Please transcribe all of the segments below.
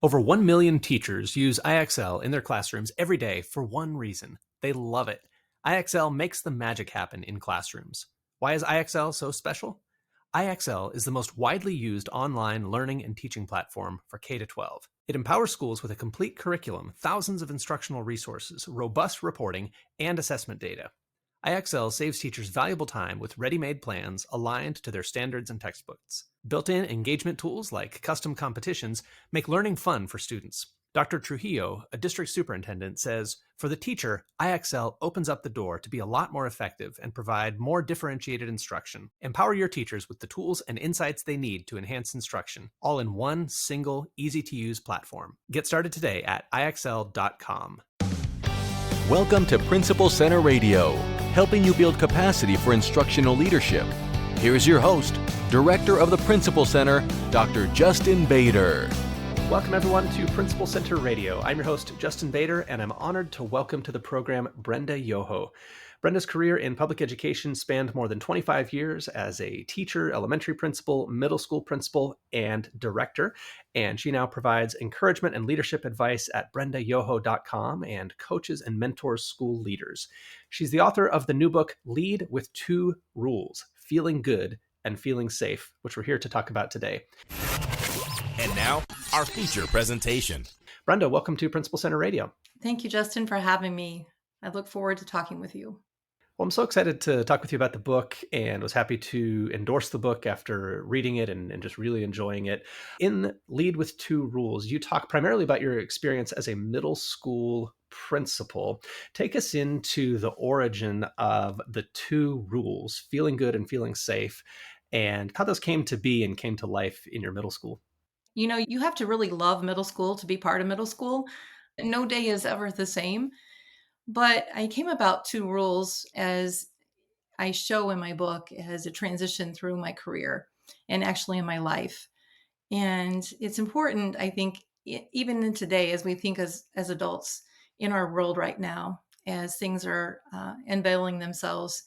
Over 1 million teachers use IXL in their classrooms every day for one reason. They love it. IXL makes the magic happen in classrooms. Why is IXL so special? IXL is the most widely used online learning and teaching platform for K-12. It empowers schools with a complete curriculum, thousands of instructional resources, robust reporting, and assessment data. IXL saves teachers valuable time with ready-made plans aligned to their standards and textbooks. Built-in engagement tools like custom competitions make learning fun for students. Dr. Trujillo, a district superintendent, says, "For the teacher, IXL opens up the door to be a lot more effective and provide more differentiated instruction. Empower your teachers with the tools and insights they need to enhance instruction, all in one single, easy-to-use platform." Get started today at IXL.com. Welcome to Principal Center Radio, helping you build capacity for instructional leadership. Here's your host, Director of the Principal Center, Dr. Justin Bader. Welcome, everyone, to Principal Center Radio. I'm your host, Justin Bader, and I'm honored to welcome to the program Brenda Yoho. Brenda's career in public education spanned more than 25 years as a teacher, elementary principal, middle school principal, and director. And she now provides encouragement and leadership advice at BrendaYoho.com and coaches and mentors school leaders. She's the author of the new book, Lead with Two Rules, Feeling Good and Feeling Safe, which we're here to talk about today. And now, our feature presentation. Brenda, welcome to Principal Center Radio. Thank you, Justin, for having me. I look forward to talking with you. Well, I'm so excited to talk with you about the book and was happy to endorse the book after reading it and just really enjoying it. In Lead with Two Rules, you talk primarily about your experience as a middle school principal. Take us into the origin of the two rules, feeling good and feeling safe, and how those came to be and came to life in your middle school. You know, you have to really love middle school to be part of middle school. No day is ever the same. But I came about two rules, as I show in my book, as a transition through my career and actually in my life. And it's important, I think, even in today, as we think as adults in our world right now, as things are unveiling themselves,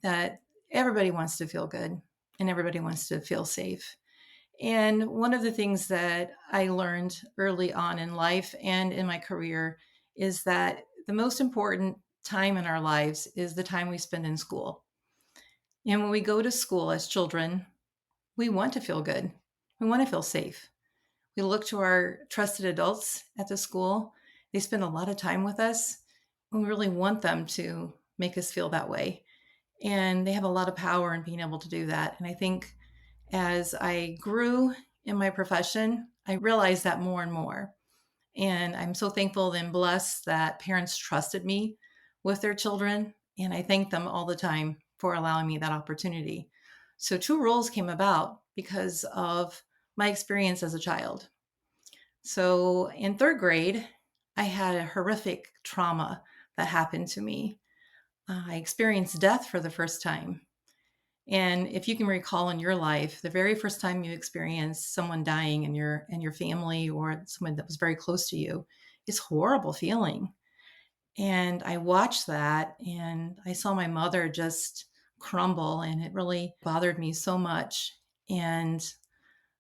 that everybody wants to feel good and everybody wants to feel safe. And one of the things that I learned early on in life and in my career is that the most important time in our lives is the time we spend in school. And when we go to school as children, we want to feel good. We want to feel safe. We look to our trusted adults at the school. They spend a lot of time with us. And we really want them to make us feel that way. And they have a lot of power in being able to do that. And I think as I grew in my profession, I realized that more and more. And I'm so thankful and blessed that parents trusted me with their children. And I thank them all the time for allowing me that opportunity. So two rules came about because of my experience as a child. So in third grade, I had a horrific trauma that happened to me. I experienced death for the first time. And if you can recall in your life, the very first time you experienced someone dying in your family or someone that was very close to you, it's a horrible feeling. And I watched that and I saw my mother just crumble, and it really bothered me so much. And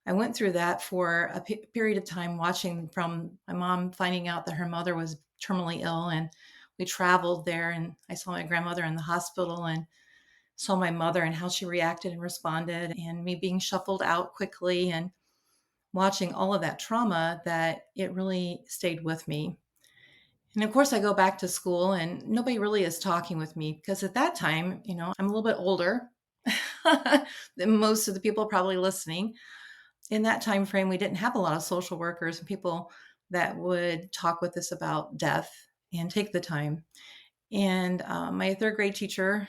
I went through that for a period of time, watching from my mom finding out that her mother was terminally ill. And we traveled there and I saw my grandmother in the hospital and saw my mother and how she reacted and responded, and me being shuffled out quickly and watching all of that trauma, that it really stayed with me. And of course, I go back to school and nobody really is talking with me because at that time, you know, I'm a little bit older than most of the people probably listening. In that time frame, we didn't have a lot of social workers and people that would talk with us about death and take the time. And my third grade teacher,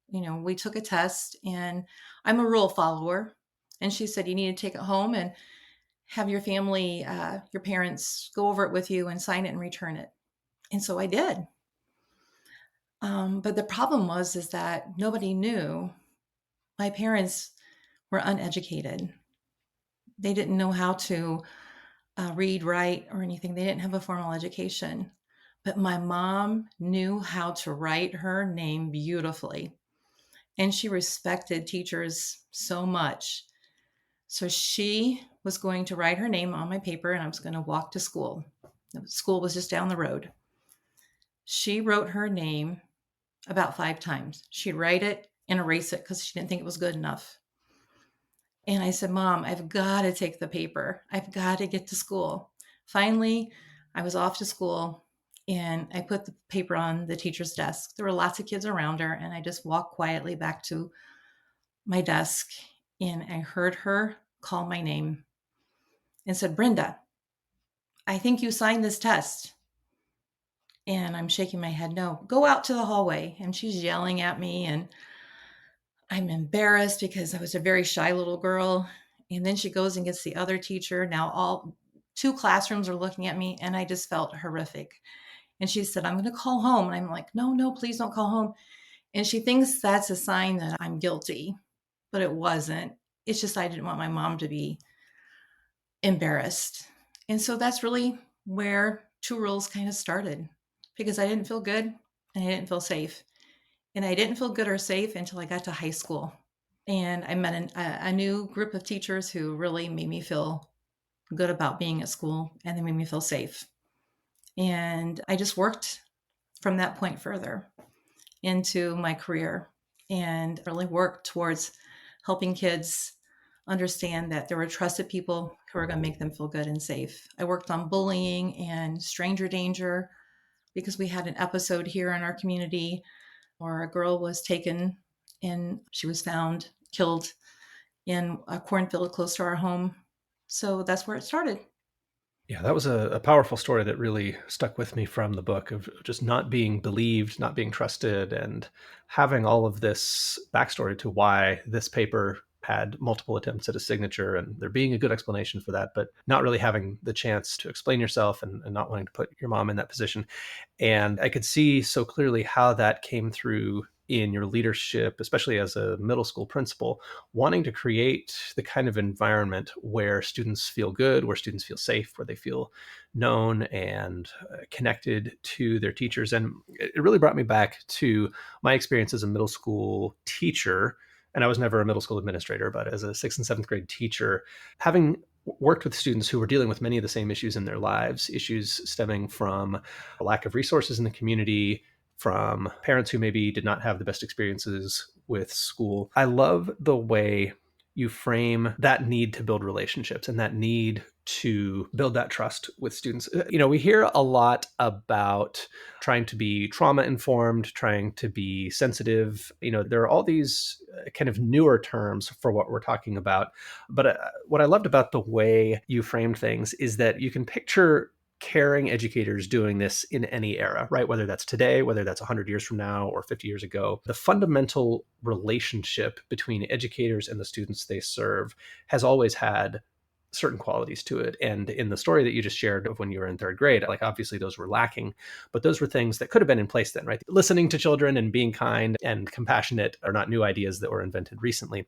you know, we took a test, and I'm a rule follower. And she said, you need to take it home and have your family, your parents go over it with you and sign it and return it. And so I did. But the problem is that nobody knew. My parents were uneducated. They didn't know how to read, write, or anything. They didn't have a formal education. But my mom knew how to write her name beautifully. And she respected teachers so much So she was going to write her name on my paper and I was going to walk to school. The school was just down the road. She wrote her name about 5 times. She'd write it and erase it because she didn't think it was good enough. And I said, Mom, I've got to take the paper. I've got to get to school. Finally, I was off to school and I put the paper on the teacher's desk. There were lots of kids around her, and I just walked quietly back to my desk and I heard her call my name and said, Brenda, I think you signed this test. And I'm shaking my head, no, go out to the hallway. And she's yelling at me, and I'm embarrassed because I was a very shy little girl. And then she goes and gets the other teacher. Now all 2 classrooms are looking at me, and I just felt horrific. And she said, I'm going to call home. And I'm like, no, no, please don't call home. And she thinks that's a sign that I'm guilty, but it wasn't. It's just I didn't want my mom to be embarrassed. And so that's really where Two Rules kind of started, because I didn't feel good and I didn't feel safe. And I didn't feel good or safe until I got to high school. And I met a new group of teachers who really made me feel good about being at school, and they made me feel safe. And I just worked from that point further into my career and really worked towards helping kids understand that there were trusted people who were going to make them feel good and safe. I worked on bullying and stranger danger because we had an episode here in our community where a girl was taken and she was found killed in a cornfield close to our home. So that's where it started. Yeah, that was a powerful story that really stuck with me from the book, of just not being believed, not being trusted, and having all of this backstory to why this paper had multiple attempts at a signature, and there being a good explanation for that, but not really having the chance to explain yourself, and not wanting to put your mom in that position. And I could see so clearly how that came through in your leadership, especially as a middle school principal, wanting to create the kind of environment where students feel good, where students feel safe, where they feel known and connected to their teachers. And it really brought me back to my experience as a middle school teacher. And I was never a middle school administrator, but as a sixth and seventh grade teacher, having worked with students who were dealing with many of the same issues in their lives, issues stemming from a lack of resources in the community, from parents who maybe did not have the best experiences with school. I love the way you frame that need to build relationships and that need to build that trust with students. We hear a lot about trying to be trauma informed, trying to be sensitive. There are all these kind of newer terms for what we're talking about. But what I loved about the way you framed things is that you can picture caring educators doing this in any era, right? Whether that's today, whether that's 100 years from now or 50 years ago, the fundamental relationship between educators and the students they serve has always had certain qualities to it. And in the story that you just shared of when you were in third grade, like obviously those were lacking, but those were things that could have been in place then, right? Listening to children and being kind and compassionate are not new ideas that were invented recently.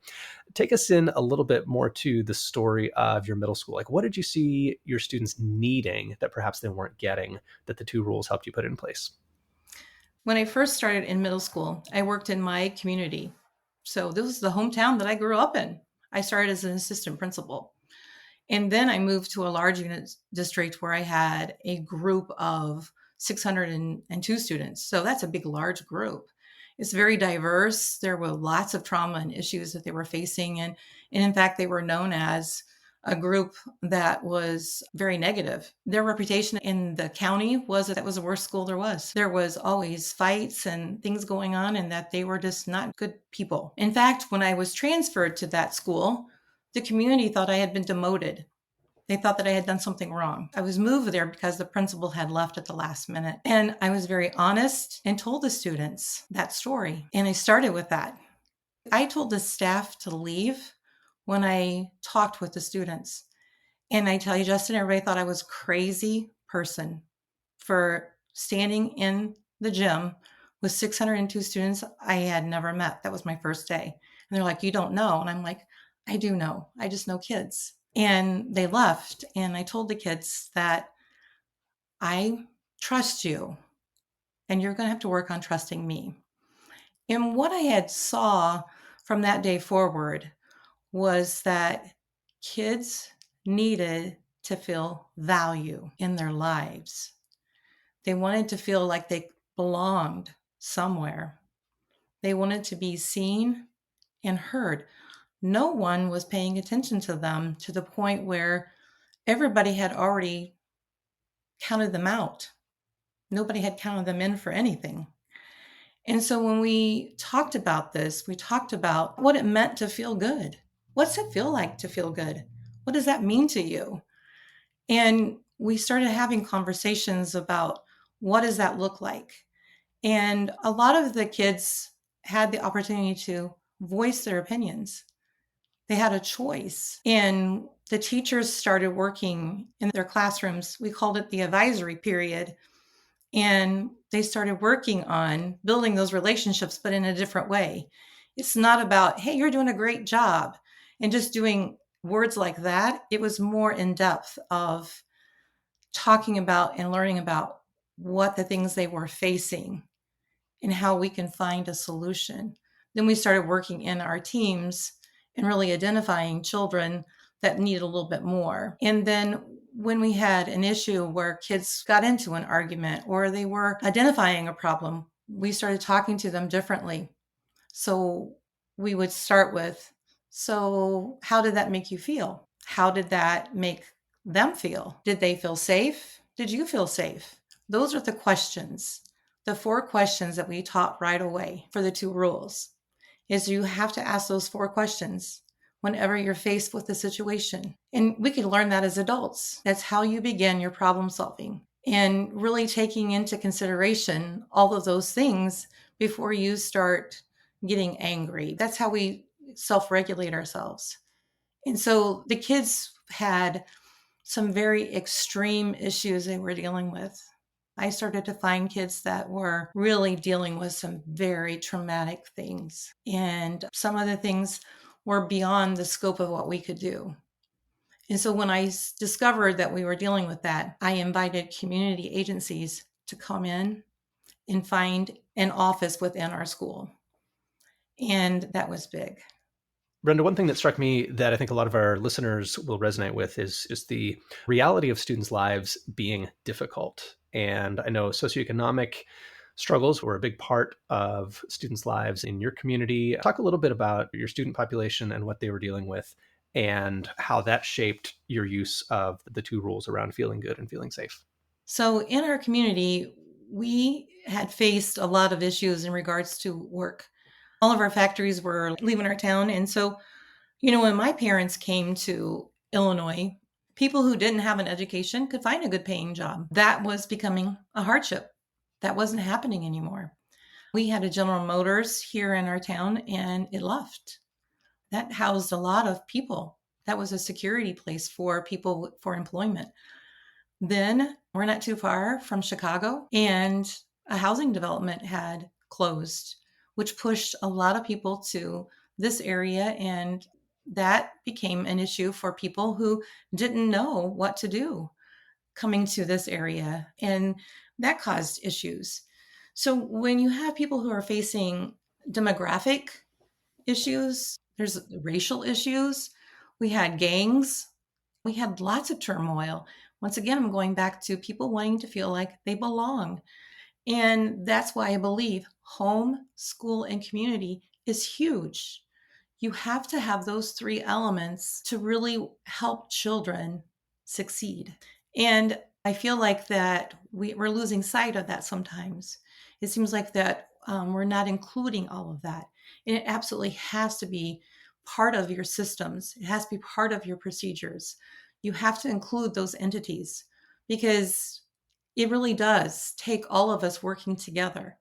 Take us in a little bit more to the story of your middle school. Like, what did you see your students needing that perhaps they weren't getting, that the Two Rules helped you put in place? When I first started in middle school, I worked in my community. So this was the hometown that I grew up in. I started as an assistant principal. And then I moved to a large unit district where I had a group of 602 students. So that's a big, large group. It's very diverse. There were lots of trauma and issues that they were facing. And in fact, they were known as a group that was very negative. Their reputation in the county was that that was the worst school there was. There was always fights and things going on, and that they were just not good people. In fact, when I was transferred to that school, the community thought I had been demoted. They thought that I had done something wrong. I was moved there because the principal had left at the last minute. And I was very honest and told the students that story. And I started with that. I told the staff to leave when I talked with the students. And I tell you, Justin, everybody thought I was a crazy person for standing in the gym with 602 students I had never met. That was my first day. And they're like, you don't know. And I'm like, I do know. I just know kids. And they left. And I told the kids that I trust you and you're going to have to work on trusting me. And what I had saw from that day forward was that Kids needed to feel value in their lives. They wanted to feel like they belonged somewhere. They wanted to be seen and heard. No one was paying attention to them to the point where everybody had already counted them out. Nobody had counted them in for anything. And so when we talked about this, we talked about what it meant to feel good. What's it feel like to feel good? What does that mean to you? And we started having conversations about what does that look like? And a lot of the kids had the opportunity to voice their opinions. They had a choice. And the teachers started working in their classrooms. We called it the advisory period. And they started working on building those relationships, but in a different way. It's not about, hey, you're doing a great job, and just doing words like that. It was more in depth of talking about and learning about what the things they were facing and how we can find a solution. Then we started working in our teams and really identifying children that need a little bit more. And then when we had an issue where kids got into an argument or they were identifying a problem, we started talking to them differently. So we would start with, so how did that make you feel? How did that make them feel? Did they feel safe? Did you feel safe? Those are the questions. The 4 questions that we taught right away for the 2 rules is you have to ask those 4 questions whenever you're faced with a situation. And we can learn that as adults. That's how you begin your problem solving and really taking into consideration all of those things before you start getting angry. That's how we self-regulate ourselves. And so the kids had some very extreme issues they were dealing with. I started to find kids that were really dealing with some very traumatic things. And some of the things were beyond the scope of what we could do. And so when I discovered that we were dealing with that, I invited community agencies to come in and find an office within our school. And that was big. Brenda, one thing that struck me that I think a lot of our listeners will resonate with is the reality of students' lives being difficult. And I know socioeconomic struggles were a big part of students' lives in your community. Talk a little bit about your student population and what they were dealing with and how that shaped your use of the 2 rules around feeling good and feeling safe. So in our community, we had faced a lot of issues in regards to work. All of our factories were leaving our town. And so, when my parents came to Illinois, people who didn't have an education could find a good paying job. That was becoming a hardship. That wasn't happening anymore. We had a General Motors here in our town and it left. That housed a lot of people. That was a security place for people for employment. Then we're not too far from Chicago and a housing development had closed, which pushed a lot of people to this area. And that became an issue for people who didn't know what to do coming to this area. And that caused issues. So when you have people who are facing demographic issues, there's racial issues, we had gangs, we had lots of turmoil. Once again, I'm going back to people wanting to feel like they belong. And that's why I believe home, school, and community is huge. You have to have those 3 elements to really help children succeed. And I feel like that we're losing sight of that sometimes. It seems like that we're not including all of that. And it absolutely has to be part of your systems. It has to be part of your procedures. You have to include those entities because it really does take all of us working together.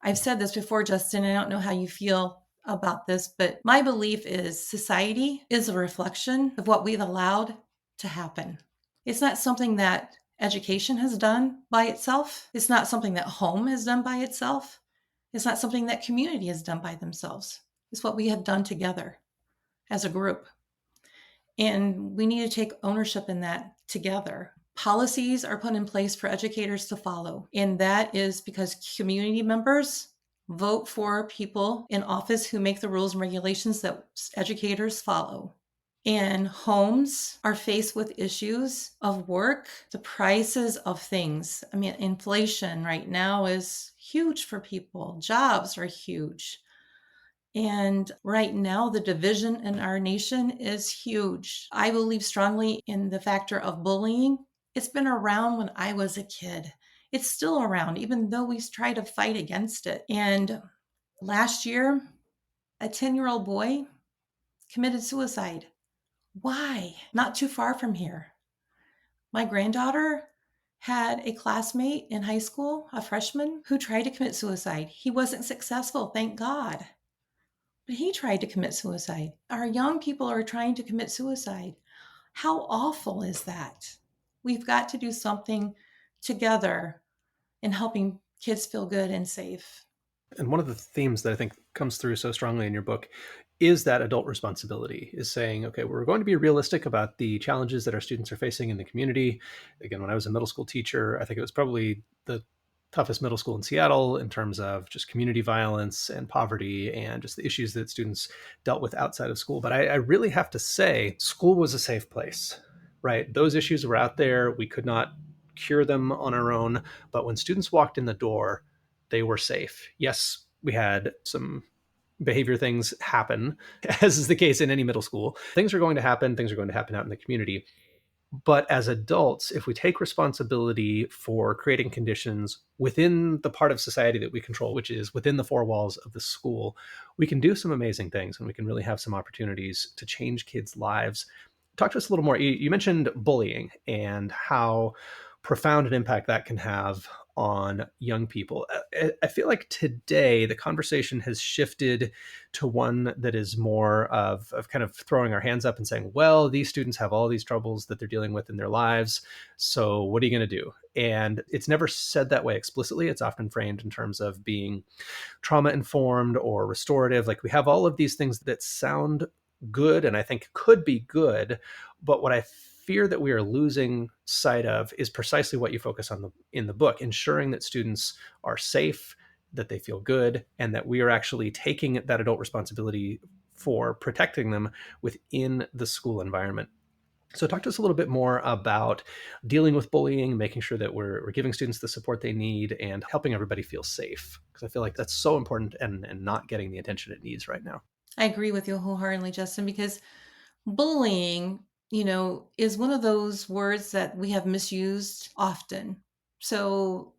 I've said this before, Justin. I don't know how you feel about this, but my belief is society is a reflection of what we've allowed to happen. It's not something that education has done by itself. It's not something that home has done by itself. It's not something that community has done by themselves. It's what we have done together as a group. And we need to take ownership in that together. Policies are put in place for educators to follow. And that is because community members vote for people in office who make the rules and regulations that educators follow. And homes are faced with issues of work, the prices of things. I mean, inflation right now is huge for people, jobs are huge. And right now, the division in our nation is huge. I believe strongly in the factor of bullying. It's been around when I was a kid. It's still around, even though we try to fight against it. And last year, a 10-year-old boy committed suicide. Why? Not too far from here. My granddaughter had a classmate in high school, a freshman, who tried to commit suicide. He wasn't successful, thank God. But he tried to commit suicide. Our young people are trying to commit suicide. How awful is that? We've got to do something together in helping kids feel good and safe. And one of the themes that I think comes through so strongly in your book is that adult responsibility, is saying, okay, we're going to be realistic about the challenges that our students are facing in the community. Again, when I was a middle school teacher, I think it was probably the toughest middle school in Seattle in terms of just community violence and poverty and just the issues that students dealt with outside of school. But I really have to say, school was a safe place, right? Those issues were out there. We could not cure them on our own. But when students walked in the door, they were safe. Yes, we had some behavior things happen, as is the case in any middle school. Things are going to happen. Things are going to happen out in the community. But as adults, if we take responsibility for creating conditions within the part of society that we control, which is within the four walls of the school, we can do some amazing things and we can really have some opportunities to change kids' lives. Talk to us a little more. You mentioned bullying and how profound an impact that can have on young people. I feel like today the conversation has shifted to one that is more of kind of throwing our hands up and saying, well, these students have all these troubles that they're dealing with in their lives. So what are you going to do? And it's never said that way explicitly. It's often framed in terms of being trauma informed or restorative. Like we have all of these things that sound good and I think could be good. But what I fear that we are losing sight of is precisely what you focus on in the book, ensuring that students are safe, that they feel good, and that we are actually taking that adult responsibility for protecting them within the school environment. So talk to us a little bit more about dealing with bullying, making sure that we're giving students the support they need and helping everybody feel safe. Because I feel like that's so important and not getting the attention it needs right now. I agree with you wholeheartedly, Justin, because bullying, is one of those words that we have misused often. So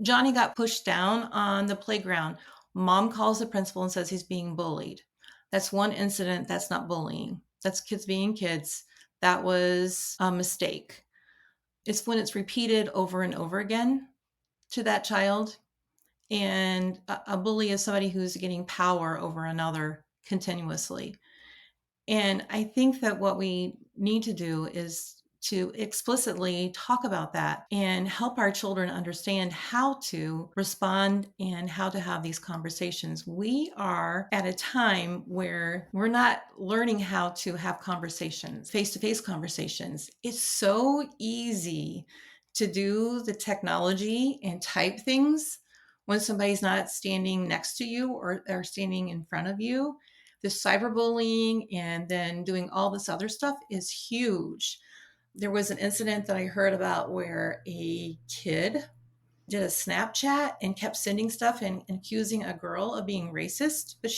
Johnny got pushed down on the playground. Mom calls the principal and says he's being bullied. That's one incident. That's not bullying. That's kids being kids. That was a mistake. It's when it's repeated over and over again to that child. And a bully is somebody who's getting power over another continuously. And I think that what we need to do is to explicitly talk about that and help our children understand how to respond and how to have these conversations. We are at a time where we're not learning how to have conversations, face-to-face conversations. It's so easy to do the technology and type things when somebody's not standing next to you or standing in front of you. The cyberbullying and then doing all this other stuff is huge. There was an incident that I heard about where a kid did a Snapchat and kept sending stuff and accusing a girl of being racist, but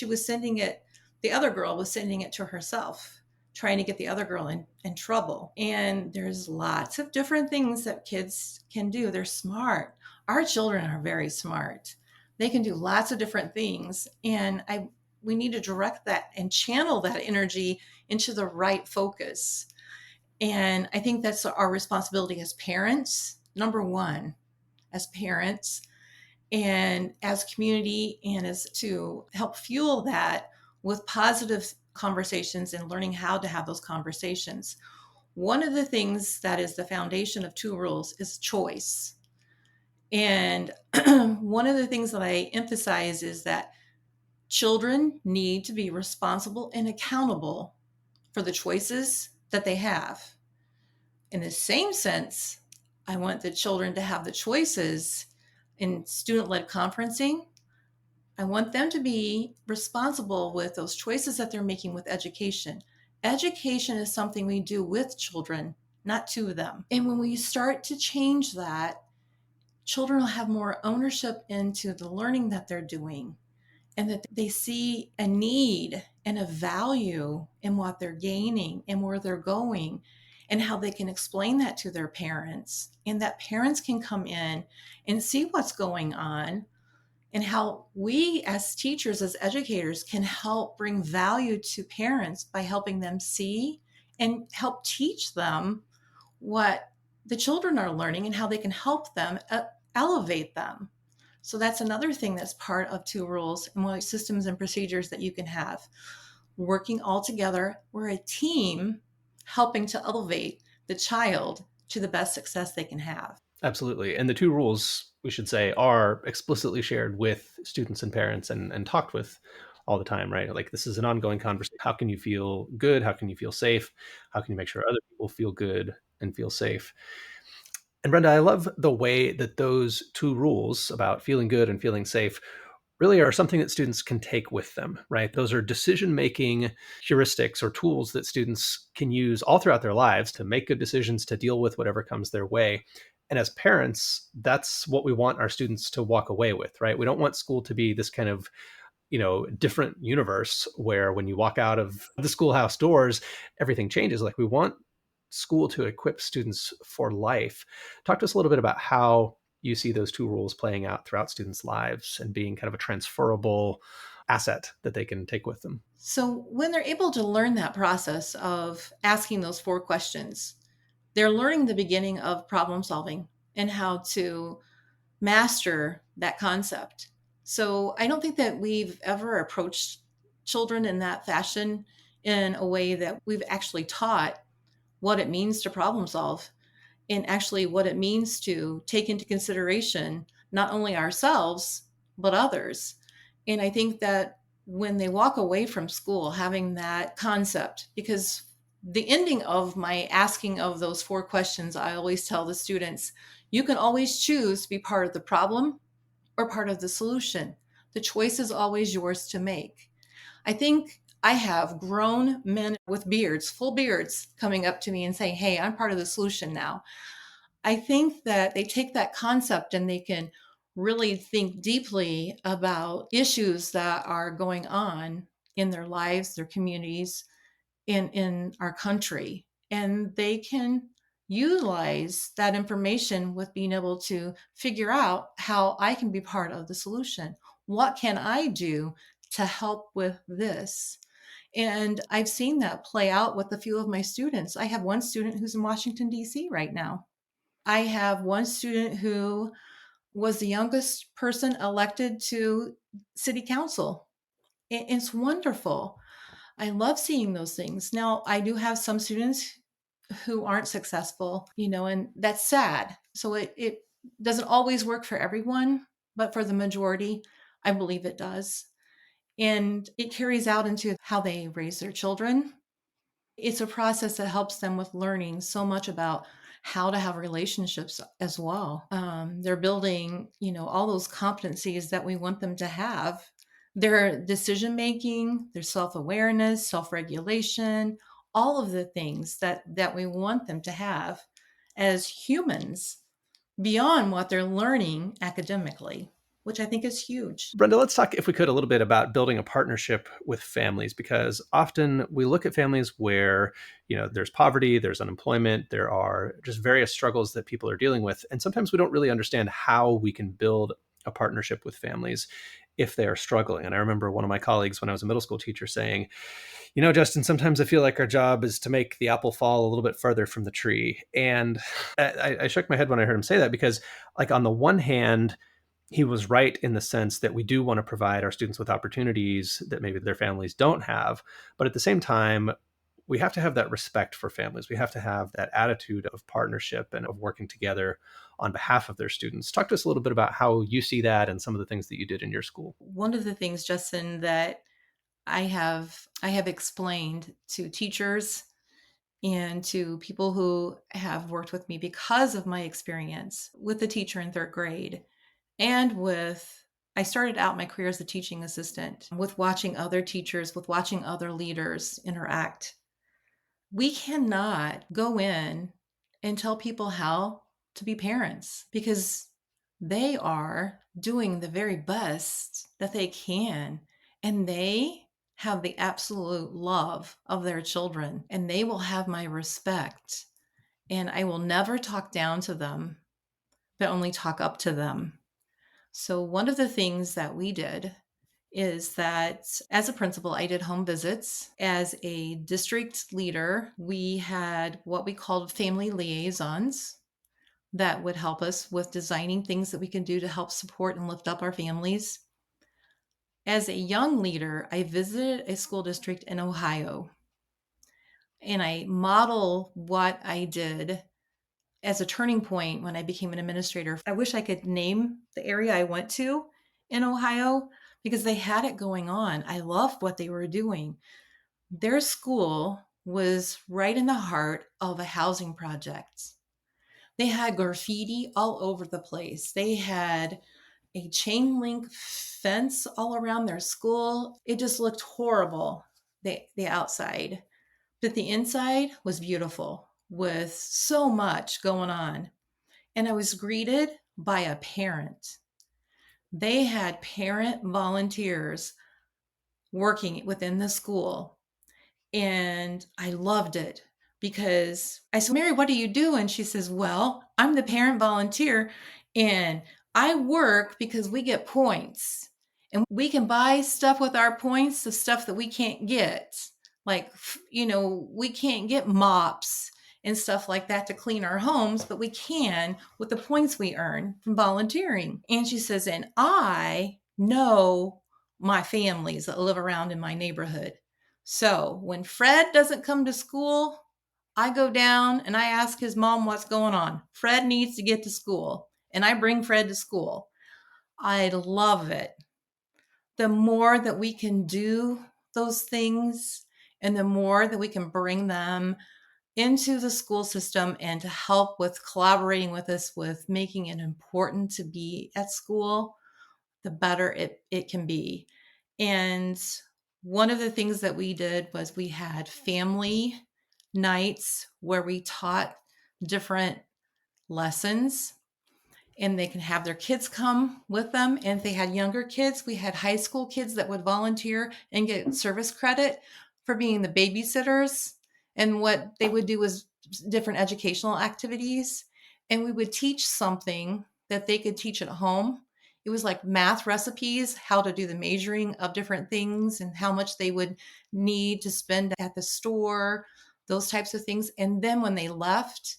the other girl was sending it to herself, trying to get the other girl in trouble. And there's lots of different things that kids can do. They're smart. Our children are very smart. They can do lots of different things. And we need to direct that and channel that energy into the right focus. And I think that's our responsibility as parents, number one, as parents and as community, and as to help fuel that with positive conversations and learning how to have those conversations. One of the things that is the foundation of two rules is choice. And one of the things that I emphasize is that children need to be responsible and accountable for the choices that they have. In the same sense, I want the children to have the choices in student-led conferencing. I want them to be responsible with those choices that they're making with education, Education is something we do with children, not to them. And when we start to change that, children will have more ownership into the learning that they're doing, and that they see a need and a value in what they're gaining and where they're going, and how they can explain that to their parents, and that parents can come in and see what's going on, and how we as teachers, as educators, can help bring value to parents by helping them see and help teach them what the children are learning and how they can help them elevate them. So that's another thing that's part of two rules and what systems and procedures that you can have. Working all together, we're a team helping to elevate the child to the best success they can have. Absolutely. And the two rules, we should say, are explicitly shared with students and parents and talked with all the time, right? Like this is an ongoing conversation. How can you feel good? How can you feel safe? How can you make sure other people feel good and feel safe? And Brenda, I love the way that those two rules about feeling good and feeling safe really are something that students can take with them, right? Those are decision making heuristics or tools that students can use all throughout their lives to make good decisions, to deal with whatever comes their way. And as parents, that's what we want our students to walk away with, right? We don't want school to be this kind of different universe where when you walk out of the schoolhouse doors everything changes. Like we want school to equip students for life. Talk to us a little bit about how you see those two rules playing out throughout students' lives and being kind of a transferable asset that they can take with them. So when they're able to learn that process of asking those four questions, they're learning the beginning of problem solving and how to master that concept. So I don't think that we've ever approached children in that fashion, in a way that we've actually taught what it means to problem solve, and actually what it means to take into consideration not only ourselves, but others. And I think that when they walk away from school having that concept, because the ending of my asking of those four questions, I always tell the students, you can always choose to be part of the problem or part of the solution. The choice is always yours to make. I think I have grown men with beards, full beards, coming up to me and saying, hey, I'm part of the solution now. I think that they take that concept and they can really think deeply about issues that are going on in their lives, their communities, in our country. And they can utilize that information with being able to figure out how I can be part of the solution. What can I do to help with this? And I've seen that play out with a few of my students. I have one student who's in Washington, D.C. right now. I have one student who was the youngest person elected to city council. It's wonderful. I love seeing those things. Now, I do have some students who aren't successful, and that's sad. So it doesn't always work for everyone, but for the majority, I believe it does. And it carries out into how they raise their children. It's a process that helps them with learning so much about how to have relationships as well. They're building, all those competencies that we want them to have. Their decision making, their self awareness, self regulation, all of the things that we want them to have as humans beyond what they're learning academically, which I think is huge. Brenda, let's talk, if we could, a little bit about building a partnership with families, because often we look at families where, there's poverty, there's unemployment, there are just various struggles that people are dealing with. And sometimes we don't really understand how we can build a partnership with families if they are struggling. And I remember one of my colleagues when I was a middle school teacher saying, Justin, sometimes I feel like our job is to make the apple fall a little bit further from the tree. And I shook my head when I heard him say that, because like on the one hand, he was right in the sense that we do want to provide our students with opportunities that maybe their families don't have. But at the same time, we have to have that respect for families. We have to have that attitude of partnership and of working together on behalf of their students. Talk to us a little bit about how you see that and some of the things that you did in your school. One of the things, Justin, that I have explained to teachers and to people who have worked with me because of my experience with the teacher in third grade, and I started out my career as a teaching assistant, with watching other teachers, with watching other leaders interact. We cannot go in and tell people how to be parents because they are doing the very best that they can. And they have the absolute love of their children, and they will have my respect. And I will never talk down to them, but only talk up to them. So, one of the things that we did is that as a principal, I did home visits. As a district leader, we had what we called family liaisons that would help us with designing things that we can do to help support and lift up our families. As a young leader, I visited a school district in Ohio, and I model what I did as a turning point when I became an administrator. I wish I could name the area I went to in Ohio because they had it going on. I loved what they were doing. Their school was right in the heart of a housing project. They had graffiti all over the place. They had a chain link fence all around their school. It just looked horrible, the outside. But the inside was beautiful with so much going on. And I was greeted by a parent. They had parent volunteers working within the school. And I loved it because I said, Mary, what do you do? And she says, well, I'm the parent volunteer and I work because we get points and we can buy stuff with our points, the stuff that we can't get. Like, we can't get mops and stuff like that to clean our homes, but we can with the points we earn from volunteering. And she says, and I know my families that live around in my neighborhood. So when Fred doesn't come to school, I go down and I ask his mom what's going on. Fred needs to get to school, and I bring Fred to school. I love it. The more that we can do those things and the more that we can bring them into the school system and to help with collaborating with us with making it important to be at school, the better it can be. And one of the things that we did was we had family nights where we taught different lessons, and they can have their kids come with them. And if they had younger kids, we had high school kids that would volunteer and get service credit for being the babysitters. And what they would do was different educational activities. And we would teach something that they could teach at home. It was like math recipes, how to do the measuring of different things and how much they would need to spend at the store, those types of things. And then when they left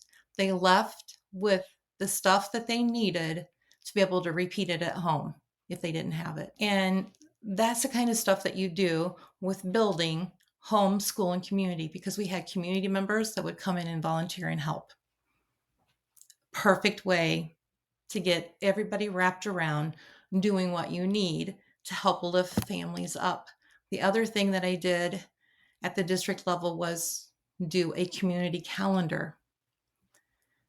with the stuff that they needed to be able to repeat it at home if they didn't have it. And that's the kind of stuff that you do with building home, school, and community, because we had community members that would come in and volunteer and help. Perfect way to get everybody wrapped around doing what you need to help lift families up. The other thing that I did at the district level was do a community calendar.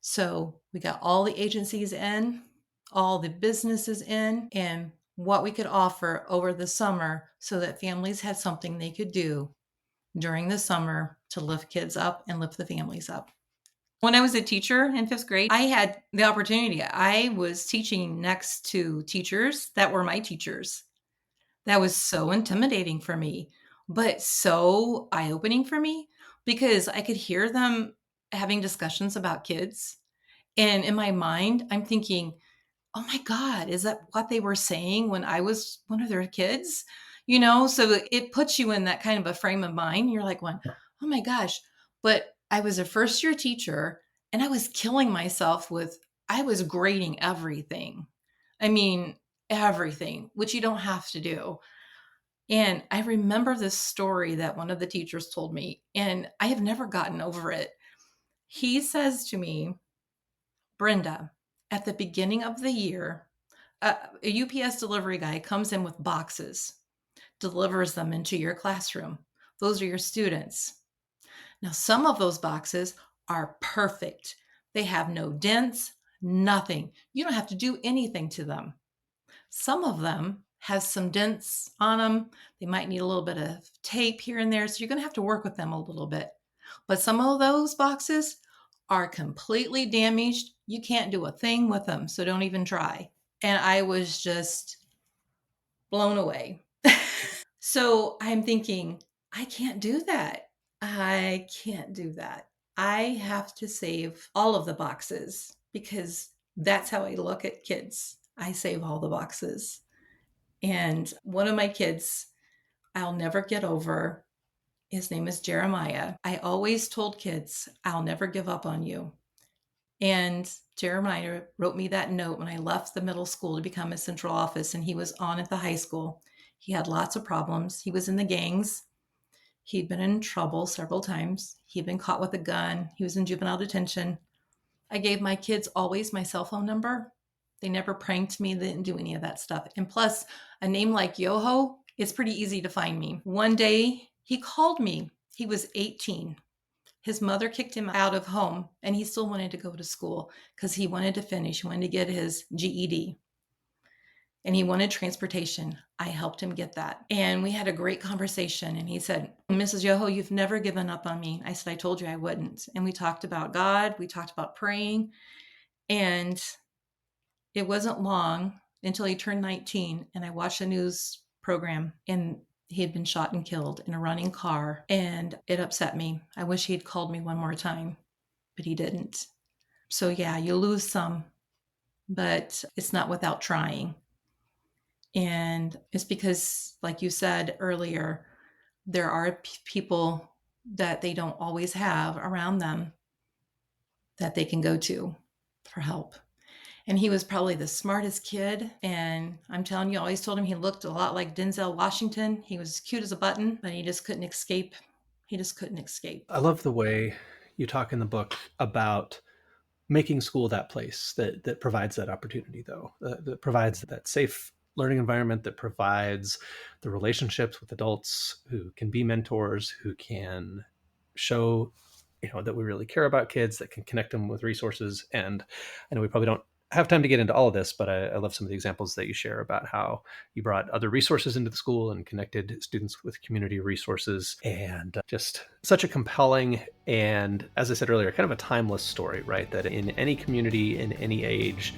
So we got all the agencies in, all the businesses in, and what we could offer over the summer so that families had something they could do during the summer to lift kids up and lift the families up. When I was a teacher in fifth grade, I had the opportunity. I was teaching next to teachers that were my teachers. That was so intimidating for me, but so eye-opening for me because I could hear them having discussions about kids. And in my mind, I'm thinking, oh my God, is that what they were saying when I was one of their kids? So it puts you in that kind of a frame of mind. You're like, oh my gosh. But I was a first year teacher and I was killing myself I was grading everything. I mean, everything, which you don't have to do. And I remember this story that one of the teachers told me, and I have never gotten over it. He says to me, Brenda, at the beginning of the year, a UPS delivery guy comes in with boxes, delivers them into your classroom. Those are your students. Now, some of those boxes are perfect. They have no dents, nothing. You don't have to do anything to them. Some of them has some dents on them. They might need a little bit of tape here and there. So you're going to have to work with them a little bit. But some of those boxes are completely damaged. You can't do a thing with them, so don't even try. And I was just blown away. So I'm thinking, I can't do that. I can't do that. I have to save all of the boxes because that's how I look at kids. I save all the boxes. And one of my kids, I'll never get over. His name is Jeremiah. I always told kids, I'll never give up on you. And Jeremiah wrote me that note when I left the middle school to become a central office, and he was on at the high school. He had lots of problems. He was in the gangs. He'd been in trouble several times. He'd been caught with a gun. He was in juvenile detention. I gave my kids always my cell phone number. They never pranked me. They didn't do any of that stuff. And plus, a name like Yoho, it's pretty easy to find me. One day, he called me. He was 18. His mother kicked him out of home, and he still wanted to go to school because he wanted to finish. He wanted to get his GED, and he wanted transportation. I helped him get that. And we had a great conversation. And he said, Mrs. Yoho, you've never given up on me. I said, I told you I wouldn't. And we talked about God. We talked about praying. And it wasn't long until he turned 19. And I watched a news program, and he had been shot and killed in a running car. And it upset me. I wish he had called me one more time, but he didn't. So yeah, you lose some, but it's not without trying. And it's because, like you said earlier, there are people that they don't always have around them that they can go to for help. And he was probably the smartest kid. And I'm telling you, I always told him he looked a lot like Denzel Washington. He was cute as a button, but he just couldn't escape. He just couldn't escape. I love the way you talk in the book about making school that place that provides that opportunity, though, that provides that safe learning environment, that provides the relationships with adults who can be mentors, who can show, that we really care about kids, that can connect them with resources. And I know we probably don't have time to get into all of this, but I love some of the examples that you share about how you brought other resources into the school and connected students with community resources, and just such a compelling and, as I said earlier, kind of a timeless story, right? That in any community, in any age,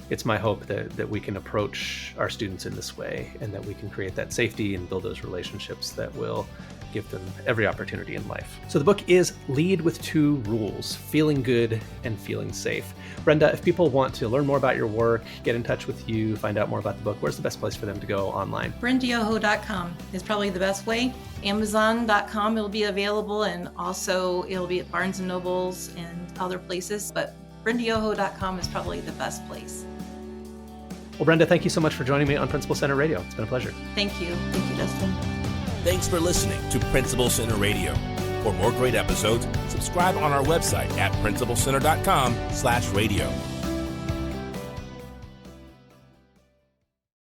it's my hope that we can approach our students in this way, and that we can create that safety and build those relationships that will give them every opportunity in life. So the book is Lead with 2 Rules: Feeling Good and Feeling Safe. Brenda, if people want to learn more about your work, get in touch with you, find out more about the book, where's the best place for them to go online? BrendaYoho.com is probably the best way. Amazon.com, it'll be available, and also it'll be at Barnes & Nobles and other places, but BrendaYoho.com is probably the best place. Well, Brenda, thank you so much for joining me on Principal Center Radio. It's been a pleasure. Thank you. Thank you, Justin. Thanks for listening to Principal Center Radio. For more great episodes, subscribe on our website at principalcenter.com/radio.